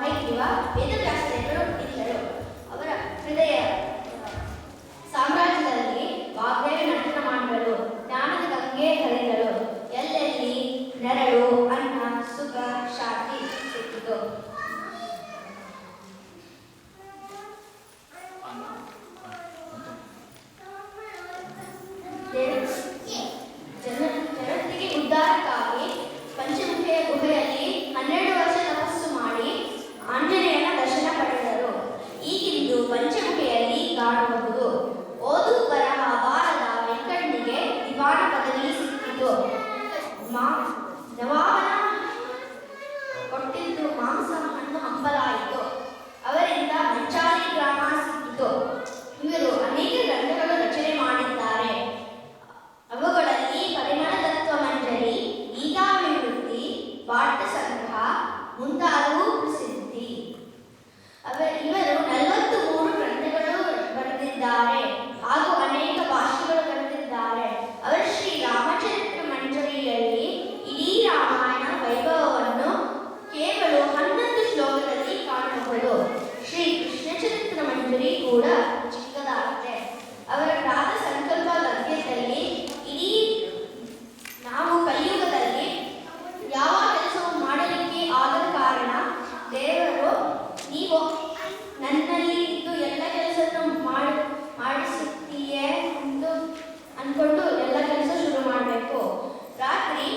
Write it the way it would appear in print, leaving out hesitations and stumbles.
ಹೈಗ್ರೀವ, ವೇದವ್ಯಾಸದೇವರು ಇದ್ದರು. ಅವರ ಹೃದಯ ಸಾಮ್ರಾಜ್ಯದಲ್ಲಿ ವಾಗ್ದೇವಿ ನರ್ತನ ಮಾಡಿದರು. ಜ್ಞಾನದ ಗಂಗೆ ಹರಿದರು. ಎಲ್ಲೆಲ್ಲಿ ನೆರಳು, ಅನ್ನ, ಸುಖ, ಶಾಂತಿ ಸಿಕ್ಕಿತು. ಜಗತ್ತಿಗೆ ಉದ್ಧಾರಕ್ಕಾಗಿ ಪಂಚಮುಖಿಯ ಗುಹೆಯಲ್ಲಿ 12 ವರ್ಷ ತಪಸ್ಸು ಮಾಡಿ ಆಂಜನೇಯನ ದರ್ಶನ ಪಡೆದರು. ಈಗಿಂದು ಪಂಚಮುಖಿಯಲ್ಲಿ ಕಾಣಬಹುದು. ಓದು ಬರಹ ಬಾರದ ವೆಂಕಟನಿಗೆ ದಿವಾನ ಪದವಿ ಸಿಕ್ಕಿತು. ನವಾಬನ ಕೊಟ್ಟಿದ್ದು ಮಾಂಸ, ಹಣ್ಣು, ಹಂಪಲಾಯಿತು. ಅವರಿಂದ ಮಂಚಾಲಿ ಗ್ರಾಮ ಸಿಕ್ಕಿತು. ಇವರು ಅನೇಕ ಗ್ರಂಥಗಳು ರಚನೆ ಮಾಡಿದ್ದಾರೆ. ಅವುಗಳಲ್ಲಿ ಪರಿಮಳ ತತ್ವ ಮಂಜರಿ, ಗೀತಾಭಿವೃದ್ಧಿ, ಪಾಠ ಸಂಗ್ರಹ ಮುಂತಾದವು ಪ್ರಸಿದ್ಧಿ. ಇವರು 43 ಗ್ರಂಥಗಳು ಬರೆದಿದ್ದಾರೆ ಹಾಗೂ ಅನೇಕ ಭಾಷೆಗಳು ಬರೆದಿದ್ದಾರೆ. ಅವರು ಶ್ರೀ ರಾಮಚರಿತ್ರ ಮಂಜರಿಯಲ್ಲಿ ಇಡೀ ರಾಮಾಯಣ ವೈಭವವನ್ನು ಕೇವಲ 11 ಶ್ಲೋಕದಲ್ಲಿ ಕಾಣಬಹುದು. ಶ್ರೀ ಕೃಷ್ಣಚರಿತ್ರ ಮಂಜರಿ ಕೂಡ ಚಿಕ್ಕದಾಗಿದೆ. ಅವರ ಪ್ರಾತ ಸಂಕಲ್ಪ ಗದ್ಯದಲ್ಲಿ ಇಡೀ ನಾವು ಕಲಿಯುಗದಲ್ಲಿ ಯಾವ ಕೆಲಸವನ್ನು ಮಾಡಲಿಕ್ಕೆ ಆದ ಕಾರಣ ದೇವರು ನೀವು ನನ್ನಲ್ಲಿ ಇದ್ದು ಎಲ್ಲ ಕೆಲಸವನ್ನು ಮಾಡಿಸುತ್ತೀಯೇ ಎಂದು ಅಂದ್ಕೊಂಡು ಎಲ್ಲ ಕೆಲಸ ಶುರು ಮಾಡಬೇಕು. ರಾತ್ರಿ